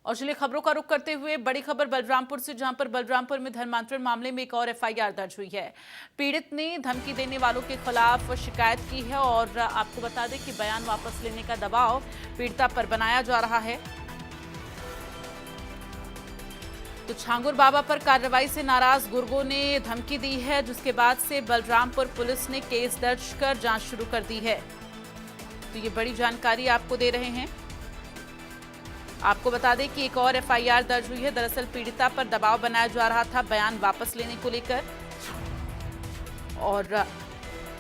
और चलिए खबरों का रुख करते हुए बड़ी खबर बलरामपुर से, जहां पर बलरामपुर में धर्मांतरण मामले में एक और एफआईआर दर्ज हुई है। पीड़ित ने धमकी देने वालों के खिलाफ शिकायत की है और आपको बता दें कि बयान वापस लेने का दबाव पीड़िता पर बनाया जा रहा है। तो छांगुर बाबा पर कार्रवाई से नाराज गुर्गों ने धमकी दी है, जिसके बाद से बलरामपुर पुलिस ने केस दर्ज कर जांच शुरू कर दी है। तो ये बड़ी जानकारी आपको दे रहे हैं। आपको बता दें कि एक और एफआईआर दर्ज हुई है। दरअसल पीड़िता पर दबाव बनाया जा रहा था बयान वापस लेने को लेकर, और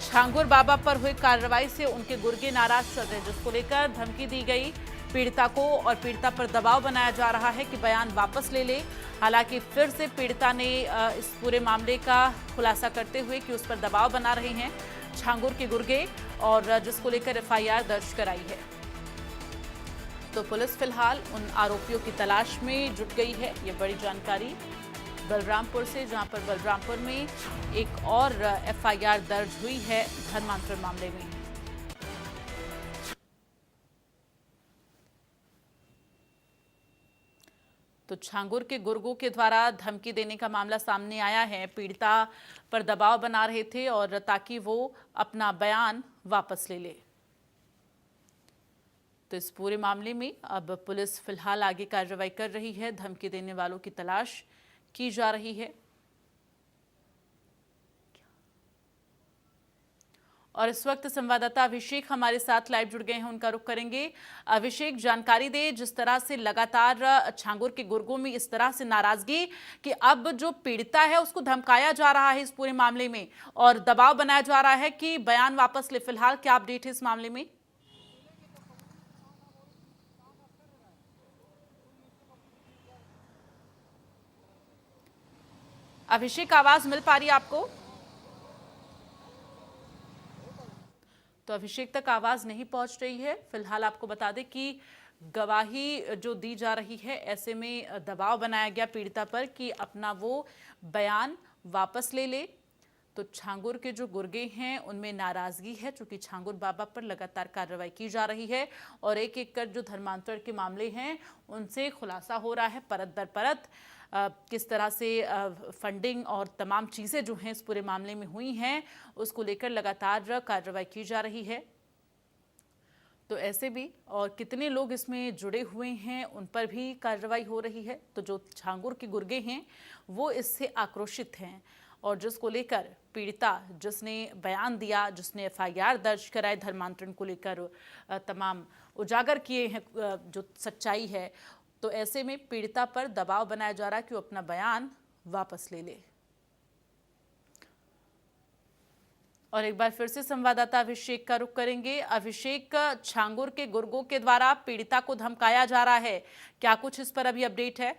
छांगुर बाबा पर हुई कार्रवाई से उनके गुर्गे नाराज चल रहे, जिसको लेकर धमकी दी गई पीड़िता को और पीड़िता पर दबाव बनाया जा रहा है कि बयान वापस ले ले। हालांकि फिर से पीड़िता ने इस पूरे मामले का खुलासा करते हुए कि उस पर दबाव बना रहे हैं छांगुर के गुर्गे, और जिसको लेकर एफआईआर दर्ज कराई है। तो पुलिस फिलहाल उन आरोपियों की तलाश में जुट गई है। ये बड़ी जानकारी बलरामपुर से, जहां पर बलरामपुर में एक और एफआईआर दर्ज हुई है धर्मांतरण मामले में। तो छांगुर के गुर्गों के द्वारा धमकी देने का मामला सामने आया है। पीड़िता पर दबाव बना रहे थे और ताकि वो अपना बयान वापस ले ले। तो इस पूरे मामले में अब पुलिस फिलहाल आगे कार्रवाई कर रही है। धमकी देने वालों की तलाश की जा रही है। और इस वक्त संवाददाता अभिषेक हमारे साथ लाइव जुड़ गए हैं, उनका रुख करेंगे। अभिषेक, जानकारी दे, जिस तरह से लगातार छांगुर के गुर्गों में इस तरह से नाराजगी कि अब जो पीड़िता है उसको धमकाया जा रहा है इस पूरे मामले में और दबाव बनाया जा रहा है कि बयान वापस ले, फिलहाल क्या अपडेट है इस मामले में? अभिषेक, आवाज मिल पा रही है आपको? तो अभिषेक तक आवाज नहीं पहुंच रही है। फिलहाल आपको बता दें कि गवाही जो दी जा रही है, ऐसे में दबाव बनाया गया पीड़िता पर कि अपना वो बयान वापस ले ले। तो छांगुर के जो गुर्गे हैं उनमें नाराजगी है, चूंकि छांगुर बाबा पर लगातार कार्रवाई की जा रही है और एक एक कर जो धर्मांतरण के मामले हैं उनसे खुलासा हो रहा है परत दर परत। किस तरह से फंडिंग और तमाम चीज़ें जो हैं इस पूरे मामले में हुई हैं, उसको लेकर लगातार कार्रवाई की जा रही है। तो ऐसे भी और कितने लोग इसमें जुड़े हुए हैं उन पर भी कार्रवाई हो रही है। तो जो छांगुर के गुर्गे हैं वो इससे आक्रोशित हैं और जिसको लेकर पीड़िता, जिसने बयान दिया, जिसने एफआईआर दर्ज कराए धर्मांतरण को लेकर, तमाम उजागर किए हैं जो सच्चाई है, तो ऐसे में पीड़िता पर दबाव बनाया जा रहा है कि वो अपना बयान वापस ले ले। और एक बार फिर से संवाददाता अभिषेक का रुख करेंगे। अभिषेक, छांगुर के गुर्गों के द्वारा पीड़िता को धमकाया जा रहा है, क्या कुछ इस पर अभी अपडेट है?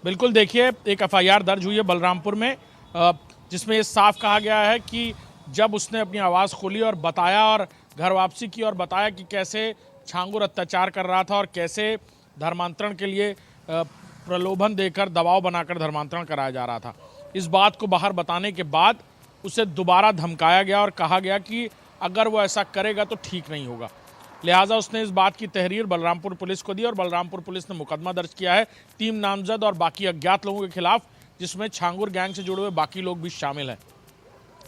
बिल्कुल, देखिए, एक एफआईआर दर्ज हुई है बलरामपुर में, जिसमें ये साफ कहा गया है कि जब उसने अपनी आवाज़ खोली और बताया और घर वापसी की और बताया कि कैसे छांगुर अत्याचार कर रहा था और कैसे धर्मांतरण के लिए प्रलोभन देकर, दबाव बनाकर धर्मांतरण कराया जा रहा था। इस बात को बाहर बताने के बाद उसे दोबारा धमकाया गया और कहा गया कि अगर वो ऐसा करेगा तो ठीक नहीं होगा। लिहाजा उसने इस बात की तहरीर बलरामपुर पुलिस को दी और बलरामपुर पुलिस ने मुकदमा दर्ज किया है 3 नामजद और बाकी अज्ञात लोगों के खिलाफ, जिसमें छांगुर गैंग से जुड़े हुए बाकी लोग भी शामिल हैं।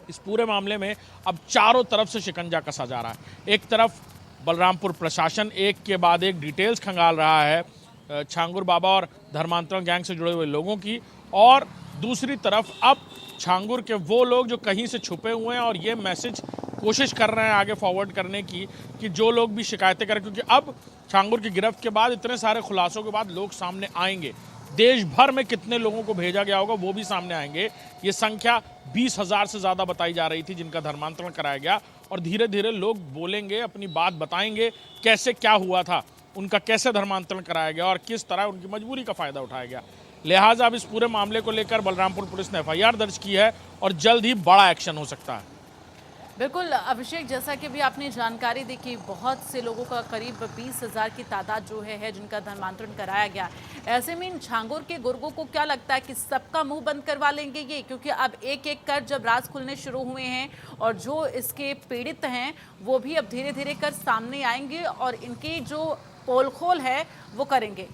इस पूरे मामले में अब चारों तरफ से शिकंजा कसा जा रहा है। एक तरफ बलरामपुर प्रशासन एक के बाद एक डिटेल्स खंगाल रहा है छांगुर बाबा और धर्मांतरण गैंग से जुड़े हुए लोगों की, और दूसरी तरफ अब छांगुर के वो लोग जो कहीं से छुपे हुए हैं और ये मैसेज कोशिश कर रहे हैं आगे फॉरवर्ड करने की कि जो लोग भी शिकायतें करें, क्योंकि अब छांगुर की गिरफ्त के बाद, इतने सारे खुलासों के बाद लोग सामने आएंगे। देश भर में कितने लोगों को भेजा गया होगा वो भी सामने आएंगे। ये संख्या 20,000 से ज़्यादा बताई जा रही थी जिनका धर्मांतरण कराया गया, और धीरे धीरे लोग बोलेंगे, अपनी बात बताएंगे, कैसे क्या हुआ था, उनका कैसे धर्मांतरण कराया गया और किस तरह उनकी मजबूरी का फ़ायदा उठाया गया। लिहाजा अब इस पूरे मामले को लेकर बलरामपुर पुलिस ने एफआईआर दर्ज की है और जल्द ही बड़ा एक्शन हो सकता है। बिल्कुल अभिषेक, जैसा कि भी आपने जानकारी दी कि बहुत से लोगों का करीब 20,000 की तादाद जो है जिनका धर्मांतरण कराया गया। ऐसे में इन छांगुर के गुर्गों को क्या लगता है कि सबका मुंह बंद करवा लेंगे ये? क्योंकि अब एक एक कर जब राज खुलने शुरू हुए हैं और जो इसके पीड़ित हैं वो भी अब धीरे धीरे कर सामने आएंगे और इनकी जो पोल खोल है वो करेंगे।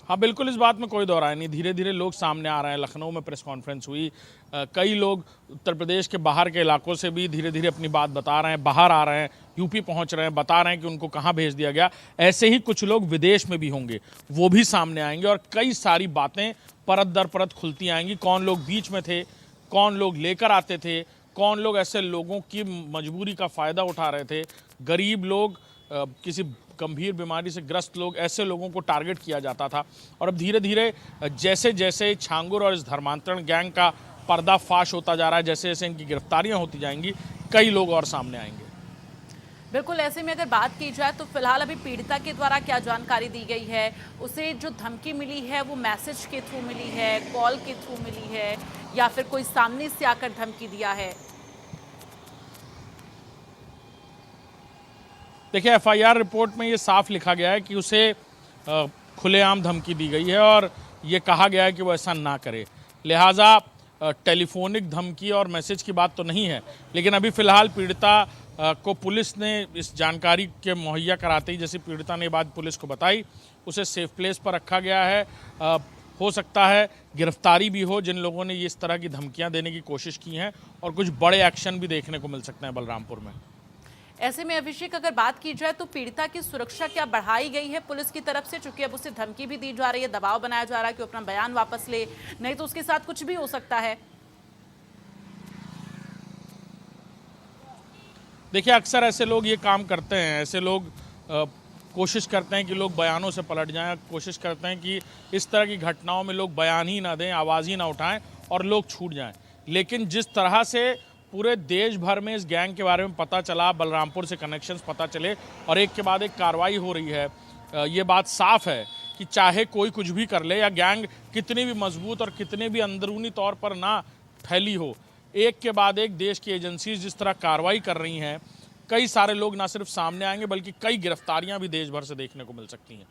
हाँ बिल्कुल, इस बात में कोई दो राय नहीं। धीरे धीरे लोग सामने आ रहे हैं। लखनऊ में प्रेस कॉन्फ्रेंस हुई, कई लोग उत्तर प्रदेश के बाहर के इलाकों से भी धीरे धीरे अपनी बात बता रहे हैं, बाहर आ रहे हैं, यूपी पहुंच रहे हैं, बता रहे हैं कि उनको कहाँ भेज दिया गया। ऐसे ही कुछ लोग विदेश में भी होंगे, वो भी सामने आएंगे और कई सारी बातें परत दर परत खुलती आएंगी। कौन लोग बीच में थे, कौन लोग लेकर आते थे, कौन लोग ऐसे लोगों की मजबूरी का फ़ायदा उठा रहे थे, गरीब लोग, किसी गंभीर बीमारी से ग्रस्त लोग, ऐसे लोगों को टारगेट किया जाता था। और अब धीरे धीरे जैसे जैसे छांगुर और इस धर्मांतरण गैंग का पर्दाफाश होता जा रहा है, जैसे जैसे इनकी गिरफ्तारियां होती जाएंगी, कई लोग और सामने आएंगे। बिल्कुल, ऐसे में अगर बात की जाए तो फिलहाल अभी पीड़िता के द्वारा क्या जानकारी दी गई है, उसे जो धमकी मिली है वो मैसेज के थ्रू मिली है, कॉल के थ्रू मिली है, या फिर कोई सामने से आकर धमकी दिया है? देखिए, एफआईआर रिपोर्ट में ये साफ लिखा गया है कि उसे खुलेआम धमकी दी गई है और ये कहा गया है कि वो ऐसा ना करे। लिहाजा टेलीफोनिक धमकी और मैसेज की बात तो नहीं है, लेकिन अभी फ़िलहाल पीड़िता को पुलिस ने इस जानकारी के मुहैया कराते ही, जैसे पीड़िता ने बात पुलिस को बताई, उसे सेफ प्लेस पर रखा गया है। हो सकता है गिरफ्तारी भी हो जिन लोगों ने इस तरह की धमकियाँ देने की कोशिश की हैं, और कुछ बड़े एक्शन भी देखने को मिल सकते हैं बलरामपुर में। ऐसे में अभिषेक, अगर बात की जाए तो पीड़िता की सुरक्षा क्या बढ़ाई गई है पुलिस की तरफ से? चूंकि अब उसे धमकी भी दी जा रही है, दबाव बनाया जा रहा है कि वो अपना बयान वापस ले, नहीं तो उसके साथ कुछ भी हो सकता है। देखिए, अक्सर ऐसे लोग ये काम करते हैं। ऐसे लोग कोशिश करते हैं कि लोग बयानों से पलट जाएं, कोशिश करते हैं कि इस तरह की घटनाओं में लोग बयान ही ना दें, आवाज़ ही ना उठाएं और लोग छूट जाएं। लेकिन जिस तरह से पूरे देश भर में इस गैंग के बारे में पता चला, बलरामपुर से कनेक्शंस पता चले और एक के बाद एक कार्रवाई हो रही है, ये बात साफ है कि चाहे कोई कुछ भी कर ले या गैंग कितनी भी मजबूत और कितने भी अंदरूनी तौर पर ना फैली हो, एक के बाद एक देश की एजेंसीज जिस तरह कार्रवाई कर रही हैं, कई सारे लोग ना सिर्फ सामने आएंगे बल्कि कई गिरफ्तारियां भी देश भर से देखने को मिल सकती हैं।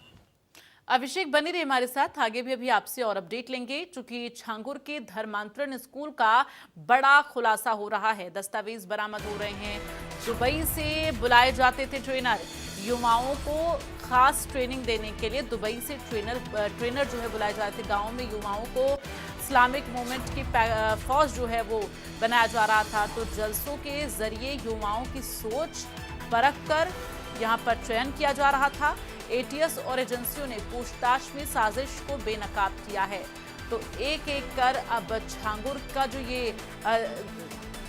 अभिषेक बने रहे हमारे साथ, आगे भी अभी आपसे और अपडेट लेंगे। चूंकि छांगुर के धर्मांतरण स्कूल का बड़ा खुलासा हो रहा है, दस्तावेज बरामद हो रहे हैं। दुबई से बुलाए जाते थे ट्रेनर, युवाओं को खास ट्रेनिंग देने के लिए दुबई से ट्रेनर जो है बुलाए जाते थे। गाँव में युवाओं को इस्लामिक मूवमेंट की फौज जो है वो बनाया जा रहा था। तो जलसों के जरिए युवाओं की सोच परख कर यहाँ पर चयन किया जा रहा था। एटीएस और एजेंसियों ने पूछताछ में साजिश को बेनकाब किया है। तो एक एक कर अब छांगुर का जो ये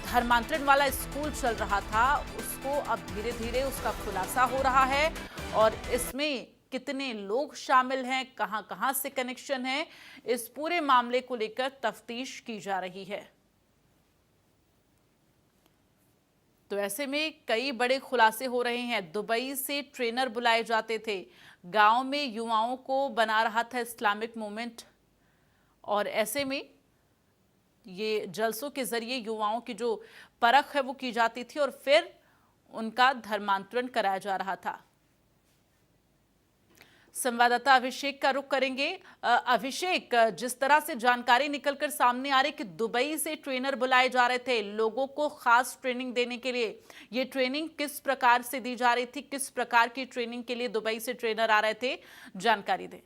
धर्मांतरण वाला स्कूल चल रहा था, उसको अब धीरे धीरे उसका खुलासा हो रहा है और इसमें कितने लोग शामिल हैं, कहां कहां से कनेक्शन है, इस पूरे मामले को लेकर तफ्तीश की जा रही है। तो ऐसे में कई बड़े खुलासे हो रहे हैं। दुबई से ट्रेनर बुलाए जाते थे, गांव में युवाओं को बना रहा था इस्लामिक मूवमेंट, और ऐसे में ये जलसों के जरिए युवाओं की जो परख है वो की जाती थी और फिर उनका धर्मांतरण कराया जा रहा था। संवाददाता अभिषेक का रुख करेंगे। अभिषेक, जिस तरह से जानकारी निकलकर सामने आ रही कि दुबई से ट्रेनर बुलाए जा रहे थे लोगों को खास ट्रेनिंग देने के लिए, ये ट्रेनिंग किस प्रकार से दी जा रही थी, किस प्रकार की ट्रेनिंग के लिए दुबई से ट्रेनर आ रहे थे, जानकारी दें।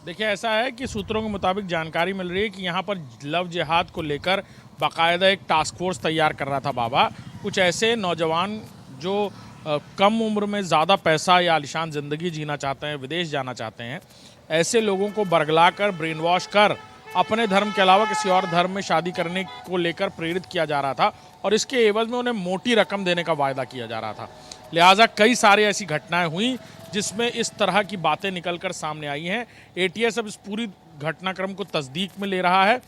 देखिए, ऐसा है कि सूत्रों के मुताबिक जानकारी मिल रही है कि यहाँ पर लव जिहाद को लेकर बाकायदा एक टास्क फोर्स तैयार कर रहा था बाबा। कुछ ऐसे नौजवान जो कम उम्र में ज़्यादा पैसा या आलिशान ज़िंदगी जीना चाहते हैं, विदेश जाना चाहते हैं, ऐसे लोगों को बरगला कर, ब्रेन वॉश कर अपने धर्म के अलावा किसी और धर्म में शादी करने को लेकर प्रेरित किया जा रहा था और इसके एवज में उन्हें मोटी रकम देने का वायदा किया जा रहा था। लिहाजा कई सारी ऐसी घटनाएं हुई जिसमें इस तरह की बातें निकलकर सामने आई हैं। एटीएस अब इस पूरी घटनाक्रम को तस्दीक में ले रहा है।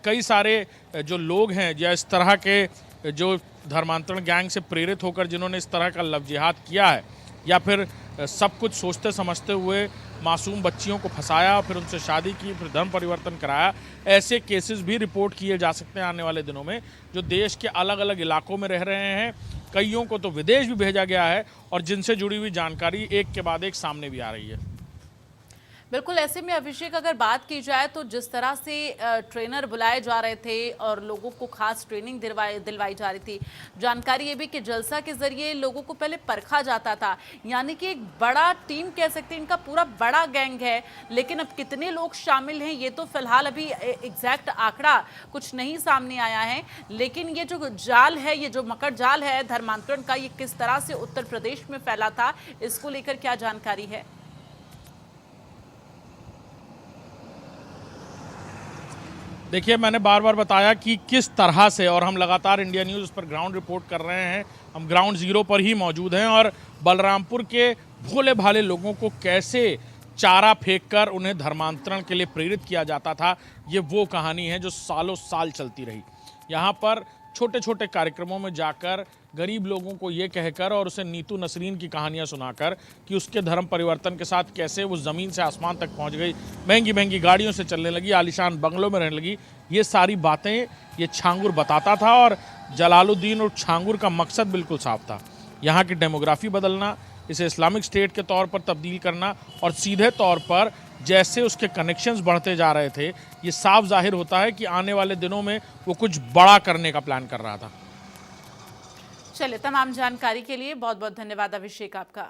कई सारे जो लोग हैं या इस तरह के जो धर्मांतरण गैंग से प्रेरित होकर जिन्होंने इस तरह का लव जिहाद किया है या फिर सब कुछ सोचते समझते हुए मासूम बच्चियों को फंसाया, फिर उनसे शादी की, फिर धर्म परिवर्तन कराया। ऐसे केसेस भी रिपोर्ट किए जा सकते हैं आने वाले दिनों में, जो देश के अलग अलग इलाकों में रह रहे हैं। कईयों को तो विदेश भी भेजा गया है और जिनसे जुड़ी हुई जानकारी एक के बाद एक सामने भी आ रही है। बिल्कुल, ऐसे में अभिषेक अगर बात की जाए तो जिस तरह से ट्रेनर बुलाए जा रहे थे और लोगों को खास ट्रेनिंग दिलवाई जा रही थी, जानकारी ये भी कि जलसा के जरिए लोगों को पहले परखा जाता था, यानी कि एक बड़ा टीम कह सकते हैं, इनका पूरा बड़ा गैंग है। लेकिन अब कितने लोग शामिल हैं ये तो फिलहाल अभी एग्जैक्ट आंकड़ा कुछ नहीं सामने आया है। लेकिन ये जो जाल है, ये जो मकर जाल है धर्मांतरण का, ये किस तरह से उत्तर प्रदेश में फैला था, इसको लेकर क्या जानकारी है? देखिए, मैंने बार बार बताया कि किस तरह से, और हम लगातार इंडिया न्यूज़ उस पर ग्राउंड रिपोर्ट कर रहे हैं। हम ग्राउंड ज़ीरो पर ही मौजूद हैं और बलरामपुर के भोले भाले लोगों को कैसे चारा फेंककर उन्हें धर्मांतरण के लिए प्रेरित किया जाता था, ये वो कहानी है जो सालों साल चलती रही। यहाँ पर छोटे छोटे कार्यक्रमों में जाकर गरीब लोगों को ये कहकर और उसे नीतू नसरीन की कहानियाँ सुनाकर कि उसके धर्म परिवर्तन के साथ कैसे वो ज़मीन से आसमान तक पहुँच गई, महंगी महंगी गाड़ियों से चलने लगी, आलीशान बंगलों में रहने लगी, ये सारी बातें ये छांगुर बताता था। और जलालुद्दीन और छांगुर का मकसद बिल्कुल साफ था, यहाँ की डेमोग्राफी बदलना, इसे इस्लामिक स्टेट के तौर पर तब्दील करना, और सीधे तौर पर जैसे उसके कनेक्शंस बढ़ते जा रहे थे, ये साफ जाहिर होता है कि आने वाले दिनों में वो कुछ बड़ा करने का प्लान कर रहा था। चलिए, तमाम जानकारी के लिए बहुत बहुत धन्यवाद अभिषेक आपका।